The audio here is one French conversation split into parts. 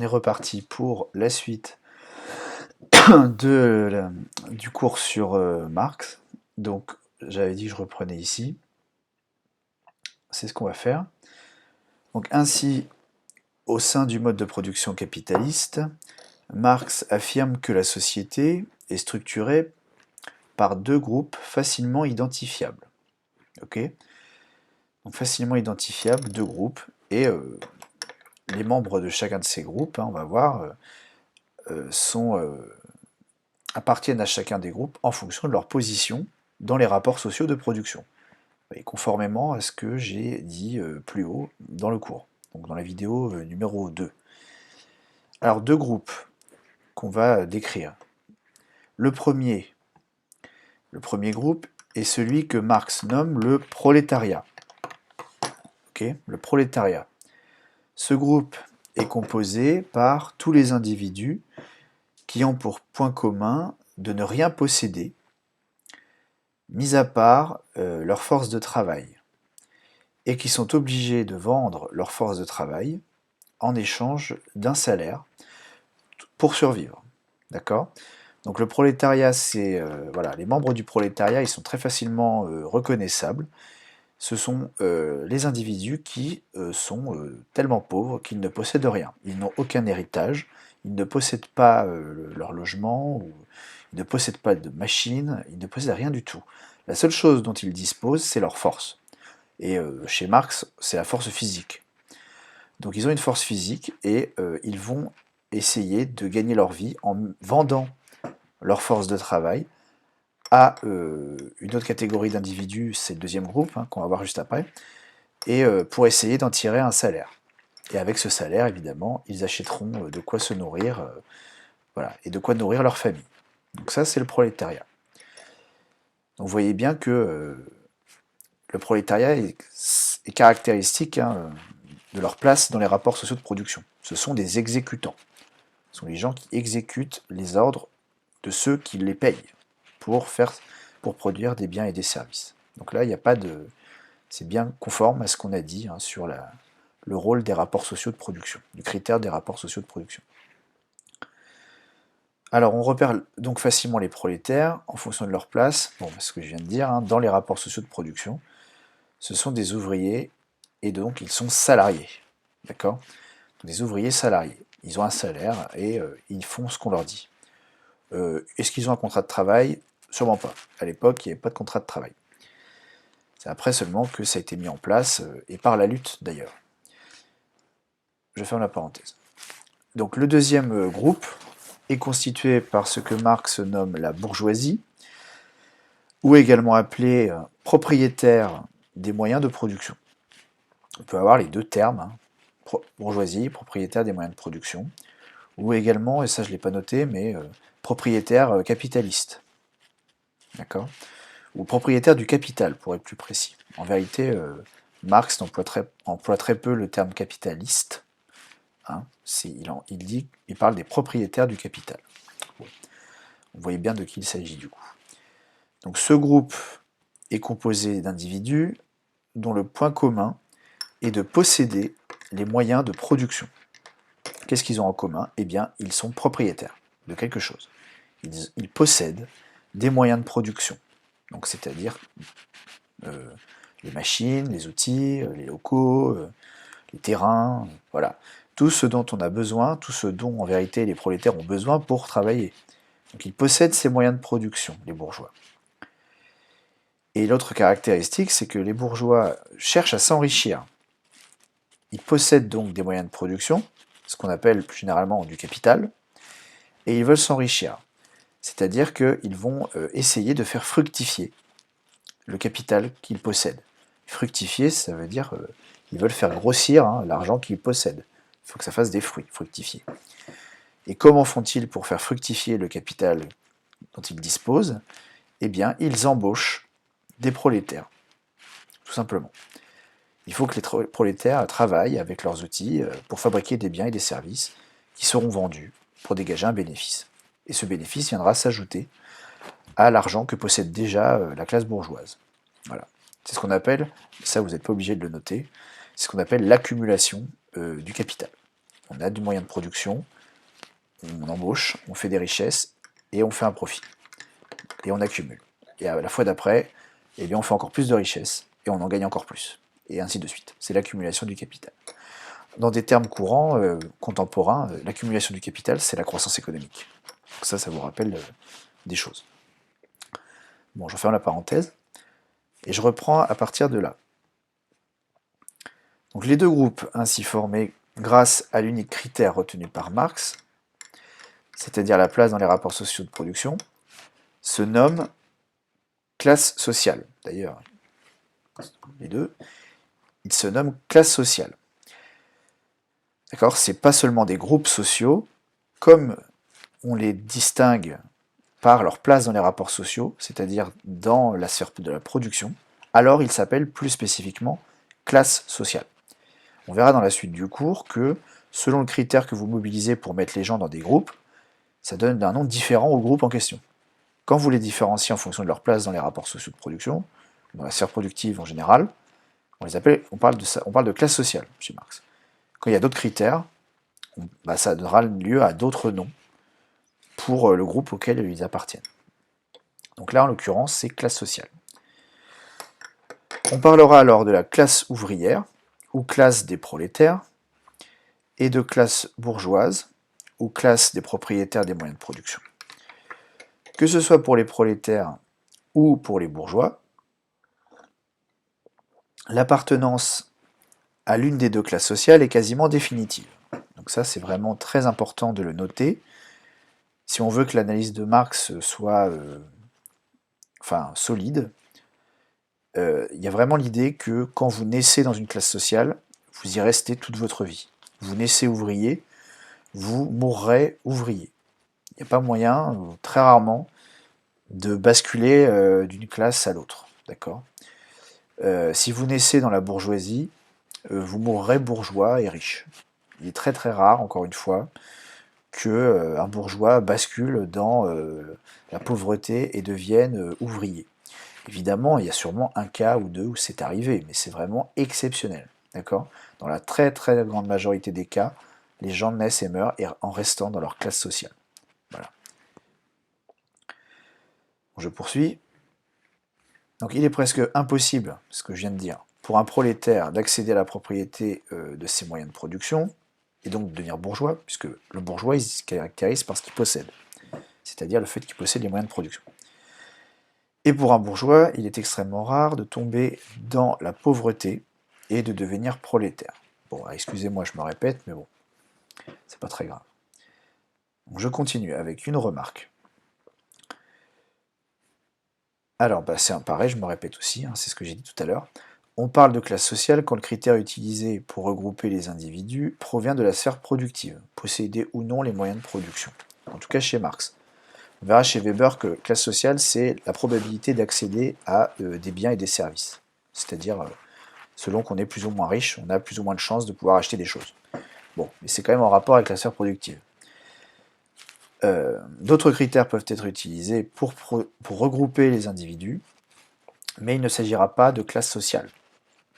est reparti pour la suite du cours sur Marx. Donc, j'avais dit que je reprenais ici. C'est ce qu'on va faire. Donc, ainsi, au sein du mode de production capitaliste, Marx affirme que la société est structurée par deux groupes facilement identifiables. Ok ? Donc, facilement identifiables, deux groupes, et les membres de chacun de ces groupes, on va voir, appartiennent à chacun des groupes en fonction de leur position dans les rapports sociaux de production, et conformément à ce que j'ai dit plus haut dans le cours, donc dans la vidéo numéro 2. Alors, deux groupes qu'on va décrire. Le premier groupe est celui que Marx nomme le prolétariat. Okay, le prolétariat. Ce groupe est composé par tous les individus qui ont pour point commun de ne rien posséder, mis à part leur force de travail, et qui sont obligés de vendre leur force de travail en échange d'un salaire pour survivre. D'accord ? Donc le prolétariat, c'est voilà, les membres du prolétariat, ils sont très facilement reconnaissables. Ce sont les individus qui sont tellement pauvres qu'ils ne possèdent rien. Ils n'ont aucun héritage, ils ne possèdent pas leur logement, ou ils ne possèdent pas de machines, ils ne possèdent rien du tout. La seule chose dont ils disposent, c'est leur force. Et chez Marx, c'est la force physique. Donc ils ont une force physique et ils vont essayer de gagner leur vie en vendant leur force de travail à une autre catégorie d'individus, c'est le deuxième groupe, qu'on va voir juste après, et pour essayer d'en tirer un salaire. Et avec ce salaire, évidemment, ils achèteront de quoi se nourrir, voilà, et de quoi nourrir leur famille. Donc ça, c'est le prolétariat. Donc vous voyez bien que le prolétariat est caractéristique de leur place dans les rapports sociaux de production. Ce sont des exécutants. Ce sont les gens qui exécutent les ordres de ceux qui les payent pour produire des biens et des services. Donc là, il n'y a pas de... C'est bien conforme à ce qu'on a dit sur le rôle des rapports sociaux de production, du critère des rapports sociaux de production. Alors, on repère donc facilement les prolétaires en fonction de leur place, ce que je viens de dire, dans les rapports sociaux de production. Ce sont des ouvriers, et donc ils sont salariés. D'accord ? Des ouvriers salariés. Ils ont un salaire et ils font ce qu'on leur dit. Est-ce qu'ils ont un contrat de travail ? Sûrement pas. À l'époque, il n'y avait pas de contrat de travail. C'est après seulement que ça a été mis en place, et par la lutte d'ailleurs. Je ferme la parenthèse. Donc le deuxième groupe est constitué par ce que Marx nomme la bourgeoisie, ou également appelée propriétaire des moyens de production. On peut avoir les deux termes, bourgeoisie, propriétaire des moyens de production, ou également, et ça je ne l'ai pas noté, mais propriétaire capitaliste. D'accord ? Ou propriétaire du capital, pour être plus précis. En vérité, Marx emploie très peu le terme capitaliste. Il parle des propriétaires du capital. Bon. Vous voyez bien de qui il s'agit du coup. Donc ce groupe est composé d'individus dont le point commun est de posséder les moyens de production. Qu'est-ce qu'ils ont en commun ? Eh bien, ils sont propriétaires de quelque chose. Ils possèdent des moyens de production. Donc, c'est-à-dire les machines, les outils, les locaux, les terrains, voilà. Tout ce dont on a besoin, tout ce dont en vérité les prolétaires ont besoin pour travailler. Donc ils possèdent ces moyens de production, les bourgeois. Et l'autre caractéristique, c'est que les bourgeois cherchent à s'enrichir. Ils possèdent donc des moyens de production, ce qu'on appelle plus généralement du capital, et ils veulent s'enrichir. C'est-à-dire qu'ils vont essayer de faire fructifier le capital qu'ils possèdent. Fructifier, ça veut dire qu'ils veulent faire grossir l'argent qu'ils possèdent. Il faut que ça fasse des fruits, fructifier. Et comment font-ils pour faire fructifier le capital dont ils disposent ? Eh bien, ils embauchent des prolétaires, tout simplement. Il faut que les prolétaires travaillent avec leurs outils pour fabriquer des biens et des services qui seront vendus pour dégager un bénéfice. Et ce bénéfice viendra s'ajouter à l'argent que possède déjà la classe bourgeoise. Voilà. C'est ce qu'on appelle, ça vous n'êtes pas obligé de le noter, c'est ce qu'on appelle l'accumulation du capital. On a du moyen de production, on embauche, on fait des richesses, et on fait un profit. Et on accumule. Et à la fois d'après, eh bien, on fait encore plus de richesses, et on en gagne encore plus. Et ainsi de suite. C'est l'accumulation du capital. Dans des termes courants, contemporains, l'accumulation du capital, c'est la croissance économique. Donc ça vous rappelle des choses. Bon, je referme la parenthèse, et je reprends à partir de là. Donc les deux groupes ainsi formés grâce à l'unique critère retenu par Marx, c'est-à-dire la place dans les rapports sociaux de production, se nomment classe sociale. D'ailleurs, les deux, ils se nomment classe sociale. D'accord? C'est pas seulement des groupes sociaux, comme on les distingue par leur place dans les rapports sociaux, c'est-à-dire dans la sphère de la production, alors ils s'appellent plus spécifiquement classe sociale. On verra dans la suite du cours que, selon le critère que vous mobilisez pour mettre les gens dans des groupes, ça donne un nom différent au groupe en question. Quand vous les différenciez en fonction de leur place dans les rapports sociaux de production, dans la sphère productive en général, on parle de classe sociale chez Marx. Quand il y a d'autres critères, ça donnera lieu à d'autres noms pour le groupe auquel ils appartiennent. Donc là, en l'occurrence, c'est classe sociale. On parlera alors de la classe ouvrière, ou classe des prolétaires, et de classe bourgeoise, ou classe des propriétaires des moyens de production. Que ce soit pour les prolétaires ou pour les bourgeois, l'appartenance à l'une des deux classes sociales est quasiment définitive. Donc ça, c'est vraiment très important de le noter. Si on veut que l'analyse de Marx soit solide, il y a vraiment l'idée que quand vous naissez dans une classe sociale, vous y restez toute votre vie. Vous naissez ouvrier, vous mourrez ouvrier. Il n'y a pas moyen, très rarement, de basculer d'une classe à l'autre. D'accord ? Si vous naissez dans la bourgeoisie, vous mourrez bourgeois et riche. Il est très très rare, encore une fois, qu'un bourgeois bascule dans la pauvreté et devienne ouvrier. Évidemment, il y a sûrement un cas ou deux où c'est arrivé, mais c'est vraiment exceptionnel. D'accord ? Dans la très très grande majorité des cas, les gens naissent et meurent en restant dans leur classe sociale. Voilà. Je poursuis. Donc il est presque impossible, ce que je viens de dire, pour un prolétaire d'accéder à la propriété de ses moyens de production, et donc de devenir bourgeois, puisque le bourgeois il se caractérise par ce qu'il possède, c'est-à-dire le fait qu'il possède les moyens de production. Et pour un bourgeois, il est extrêmement rare de tomber dans la pauvreté et de devenir prolétaire. Bon, excusez-moi, je me répète, mais bon, c'est pas très grave. Donc, je continue avec une remarque. Alors, c'est pareil, je me répète aussi, c'est ce que j'ai dit tout à l'heure. On parle de classe sociale quand le critère utilisé pour regrouper les individus provient de la sphère productive, posséder ou non les moyens de production. En tout cas chez Marx. On verra chez Weber que classe sociale, c'est la probabilité d'accéder à des biens et des services. C'est-à-dire, selon qu'on est plus ou moins riche, on a plus ou moins de chances de pouvoir acheter des choses. Bon, mais c'est quand même en rapport avec la sphère productive. D'autres critères peuvent être utilisés pour regrouper les individus, mais il ne s'agira pas de classe sociale,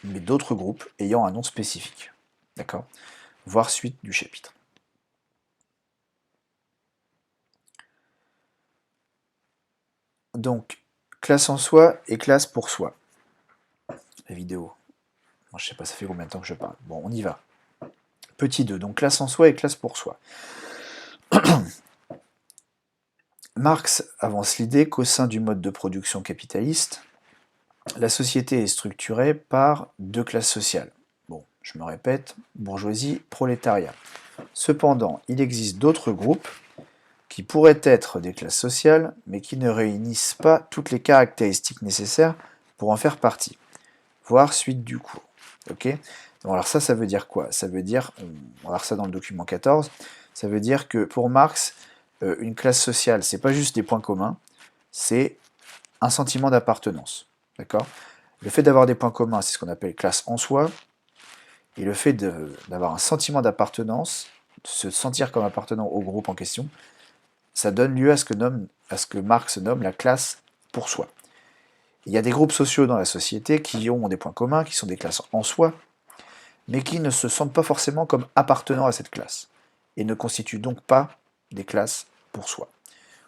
mais d'autres groupes ayant un nom spécifique. D'accord ? Voir suite du chapitre. Donc, classe en soi et classe pour soi. La vidéo. Bon, je sais pas, ça fait combien de temps que je parle. Bon, on y va. Petit 2, donc classe en soi et classe pour soi. Marx avance l'idée qu'au sein du mode de production capitaliste, la société est structurée par deux classes sociales. Bon, je me répète, bourgeoisie, prolétariat. Cependant, il existe d'autres groupes qui pourraient être des classes sociales, mais qui ne réunissent pas toutes les caractéristiques nécessaires pour en faire partie. Voir suite du cours. Ok ? Bon, alors ça veut dire quoi ? Ça veut dire, on va voir ça dans le document 14, ça veut dire que pour Marx, une classe sociale, c'est pas juste des points communs, c'est un sentiment d'appartenance. D'accord ? Le fait d'avoir des points communs, c'est ce qu'on appelle classe en soi, et le fait d'avoir un sentiment d'appartenance, de se sentir comme appartenant au groupe en question, ça donne lieu à ce que Marx nomme la classe pour soi. Il y a des groupes sociaux dans la société qui ont des points communs, qui sont des classes en soi, mais qui ne se sentent pas forcément comme appartenant à cette classe, et ne constituent donc pas des classes pour soi.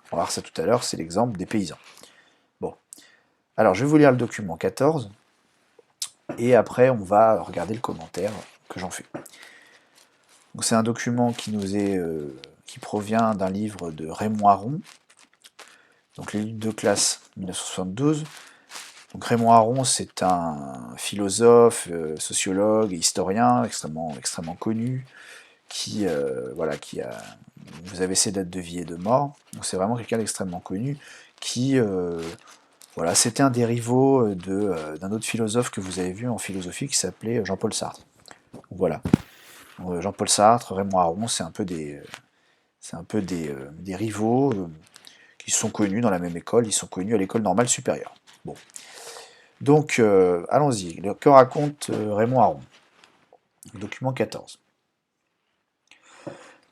On va voir ça tout à l'heure, c'est l'exemple des paysans. Bon, alors je vais vous lire le document 14, et après on va regarder le commentaire que j'en fais. C'est un document qui provient d'un livre de Raymond Aron, donc les luttes de classe 1972. Donc Raymond Aron, c'est un philosophe, sociologue et historien extrêmement connu, vous avez ses dates de vie et de mort, donc c'est vraiment quelqu'un d'extrêmement connu, qui, c'était un des rivaux d'un autre philosophe que vous avez vu en philosophie qui s'appelait Jean-Paul Sartre. Voilà. Jean-Paul Sartre, Raymond Aron, c'est un peu des rivaux qui sont connus dans la même école, ils sont connus à l'école normale supérieure. Bon. Donc, allons-y. Que raconte Raymond Aron? Document 14.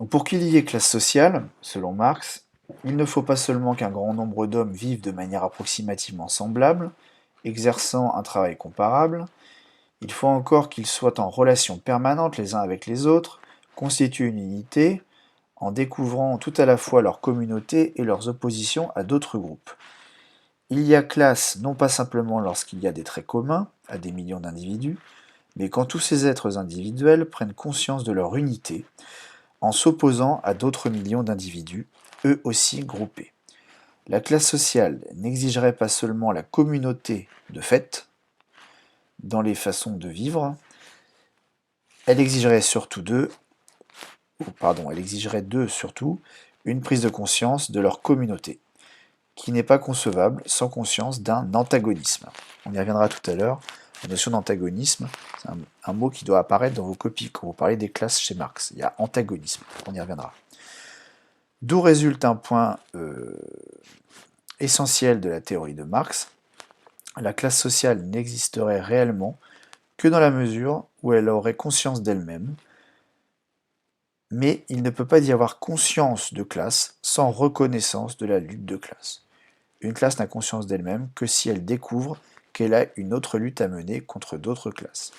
Donc, pour qu'il y ait classe sociale, selon Marx, il ne faut pas seulement qu'un grand nombre d'hommes vivent de manière approximativement semblable, exerçant un travail comparable, il faut encore qu'ils soient en relation permanente les uns avec les autres, constituent une unité, en découvrant tout à la fois leur communauté et leurs oppositions à d'autres groupes. Il y a classe non pas simplement lorsqu'il y a des traits communs à des millions d'individus, mais quand tous ces êtres individuels prennent conscience de leur unité, en s'opposant à d'autres millions d'individus, eux aussi groupés. La classe sociale n'exigerait pas seulement la communauté de fait, dans les façons de vivre, elle exigerait d'eux surtout une prise de conscience de leur communauté, qui n'est pas concevable sans conscience d'un antagonisme. On y reviendra tout à l'heure. La notion d'antagonisme, c'est un mot qui doit apparaître dans vos copies quand vous parlez des classes chez Marx. Il y a antagonisme, on y reviendra. D'où résulte un point essentiel de la théorie de Marx. La classe sociale n'existerait réellement que dans la mesure où elle aurait conscience d'elle-même, mais il ne peut pas y avoir conscience de classe sans reconnaissance de la lutte de classe. Une classe n'a conscience d'elle-même que si elle découvre qu'elle a une autre lutte à mener contre d'autres classes.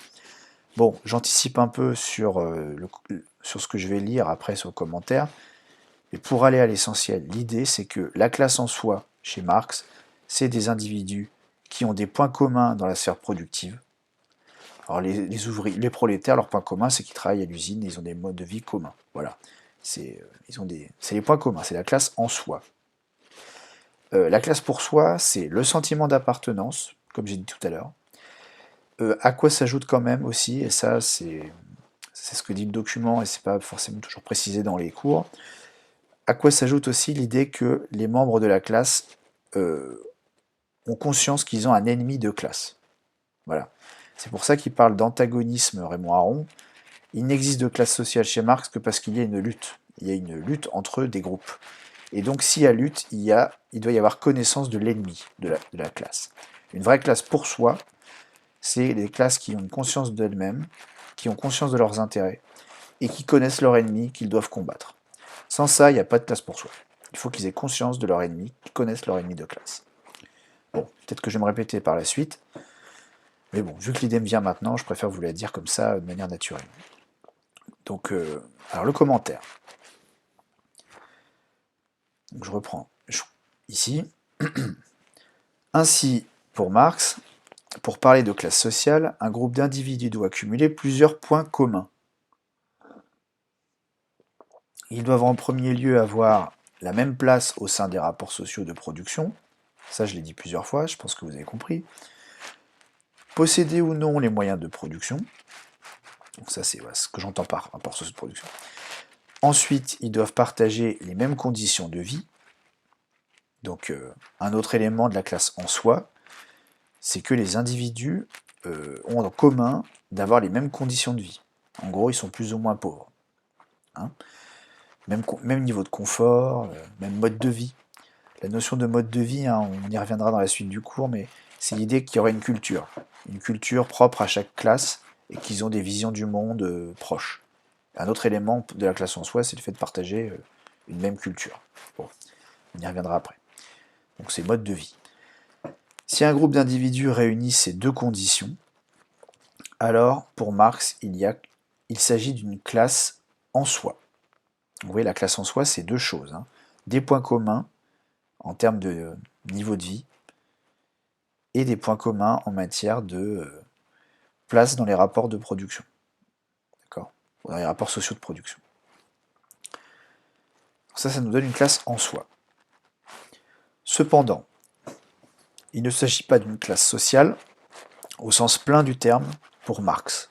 Bon, j'anticipe un peu sur ce que je vais lire après sur le commentaire, mais pour aller à l'essentiel, l'idée c'est que la classe en soi, chez Marx, c'est des individus qui ont des points communs dans la sphère productive. Alors les ouvriers, les prolétaires, leur point commun c'est qu'ils travaillent à l'usine et ils ont des modes de vie communs. Voilà, c'est les points communs, c'est la classe en soi. La classe pour soi, c'est le sentiment d'appartenance, comme j'ai dit tout à l'heure. À quoi s'ajoute quand même aussi, et ça c'est ce que dit le document et c'est pas forcément toujours précisé dans les cours, à quoi s'ajoute aussi l'idée que les membres de la classe ont conscience qu'ils ont un ennemi de classe. Voilà. C'est pour ça qu'il parle d'antagonisme, Raymond Aron. Il n'existe de classe sociale chez Marx que parce qu'il y a une lutte. Il y a une lutte entre des groupes. Et donc s'il y a lutte, il doit y avoir connaissance de l'ennemi de la classe. Une vraie classe pour soi, c'est les classes qui ont une conscience d'elles-mêmes, qui ont conscience de leurs intérêts, et qui connaissent leur ennemi qu'ils doivent combattre. Sans ça, il n'y a pas de classe pour soi. Il faut qu'ils aient conscience de leur ennemi, qu'ils connaissent leur ennemi de classe. Bon, peut-être que je vais me répéter par la suite, mais bon, vu que l'idée me vient maintenant, je préfère vous la dire comme ça, de manière naturelle. Donc, alors le commentaire. Donc je reprends ici. Ainsi, pour Marx, pour parler de classe sociale, un groupe d'individus doit accumuler plusieurs points communs. Ils doivent en premier lieu avoir la même place au sein des rapports sociaux de production, ça je l'ai dit plusieurs fois, je pense que vous avez compris. Posséder ou non les moyens de production, donc ça c'est ce que j'entends par rapport sociaux de production. Ensuite, ils doivent partager les mêmes conditions de vie. Donc un autre élément de la classe en soi, c'est que les individus ont en commun d'avoir les mêmes conditions de vie. En gros, ils sont plus ou moins pauvres. Hein, même niveau de confort, même mode de vie. La notion de mode de vie, hein, on y reviendra dans la suite du cours, mais c'est l'idée qu'il y aurait une culture propre à chaque classe, et qu'ils ont des visions du monde proches. Un autre élément de la classe en soi, c'est le fait de partager une même culture. Bon, on y reviendra après. Donc c'est mode de vie. Si un groupe d'individus réunit ces deux conditions, alors pour Marx, il s'agit d'une classe en soi. Vous voyez, la classe en soi, c'est deux choses, hein. Des points communs en termes de niveau de vie et des points communs en matière de place dans les rapports de production. D'accord? Dans les rapports sociaux de production. Ça nous donne une classe en soi. Cependant, il ne s'agit pas d'une classe sociale au sens plein du terme pour Marx.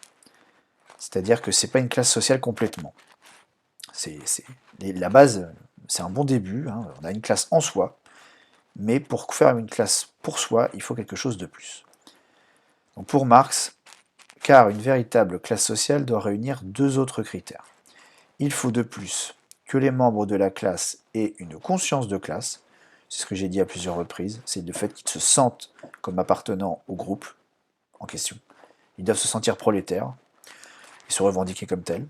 C'est-à-dire que ce n'est pas une classe sociale complètement. La base, c'est un bon début, hein. On a une classe en soi, mais pour faire une classe pour soi, il faut quelque chose de plus. Donc pour Marx, car une véritable classe sociale doit réunir deux autres critères. Il faut de plus que les membres de la classe aient une conscience de classe, c'est ce que j'ai dit à plusieurs reprises, c'est le fait qu'ils se sentent comme appartenant au groupe en question. Ils doivent se sentir prolétaires et se revendiquer comme tels,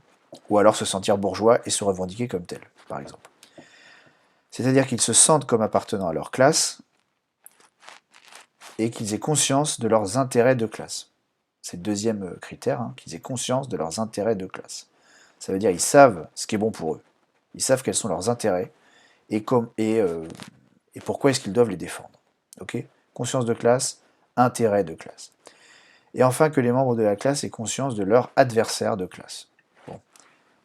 ou alors se sentir bourgeois et se revendiquer comme tels, par exemple. C'est-à-dire qu'ils se sentent comme appartenant à leur classe et qu'ils aient conscience de leurs intérêts de classe. C'est le deuxième critère, hein, qu'ils aient conscience de leurs intérêts de classe. Ça veut dire qu'ils savent ce qui est bon pour eux. Ils savent quels sont leurs intérêts et pourquoi est-ce qu'ils doivent les défendre. Okay, conscience de classe, intérêt de classe. Et enfin que les membres de la classe aient conscience de leur adversaire de classe. Bon,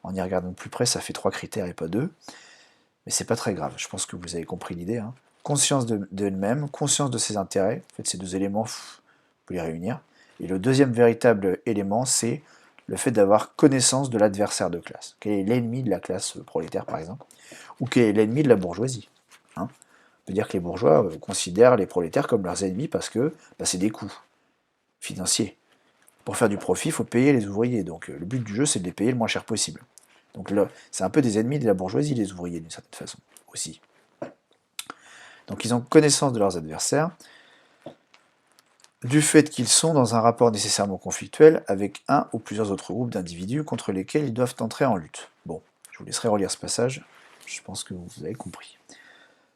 en y regardant de plus près, ça fait 3 critères et pas 2, mais c'est pas très grave, je pense que vous avez compris l'idée. Hein. Conscience d'elle-même, conscience de ses intérêts, en fait ces deux éléments, vous les réunir. Et le deuxième véritable élément, c'est le fait d'avoir connaissance de l'adversaire de classe. Quel est l'ennemi de la classe prolétaire, par exemple, ou quel est l'ennemi de la bourgeoisie. Hein. On peut dire que les bourgeois considèrent les prolétaires comme leurs ennemis parce que c'est des coûts financiers. Pour faire du profit, il faut payer les ouvriers. Donc le but du jeu, c'est de les payer le moins cher possible. Donc là, c'est un peu des ennemis de la bourgeoisie, les ouvriers, d'une certaine façon, aussi. Donc ils ont connaissance de leurs adversaires, du fait qu'ils sont dans un rapport nécessairement conflictuel avec un ou plusieurs autres groupes d'individus contre lesquels ils doivent entrer en lutte. Bon, je vous laisserai relire ce passage, je pense que vous avez compris.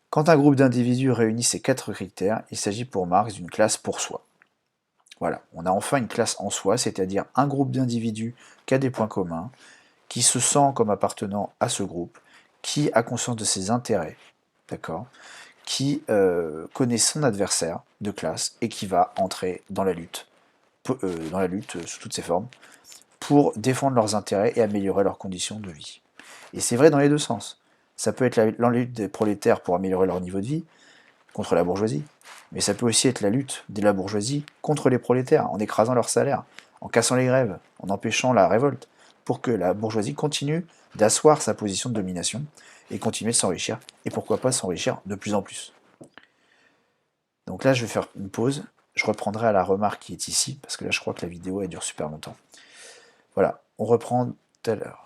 Quand un groupe d'individus réunit ces 4 critères, il s'agit pour Marx d'une classe pour soi. Voilà, on a enfin une classe en soi, c'est-à-dire un groupe d'individus qui a des points communs, qui se sent comme appartenant à ce groupe, qui a conscience de ses intérêts, d'accord, qui connaît son adversaire de classe et qui va entrer dans la lutte sous toutes ses formes, pour défendre leurs intérêts et améliorer leurs conditions de vie. Et c'est vrai dans les deux sens. Ça peut être la lutte des prolétaires pour améliorer leur niveau de vie, contre la bourgeoisie, mais ça peut aussi être la lutte de la bourgeoisie contre les prolétaires, en écrasant leur salaire, en cassant les grèves, en empêchant la révolte, pour que la bourgeoisie continue d'asseoir sa position de domination et continuer de s'enrichir, et pourquoi pas s'enrichir de plus en plus. Donc là, je vais faire une pause, je reprendrai à la remarque qui est ici, parce que là, je crois que la vidéo, elle dure super longtemps. Voilà, on reprend tout à l'heure.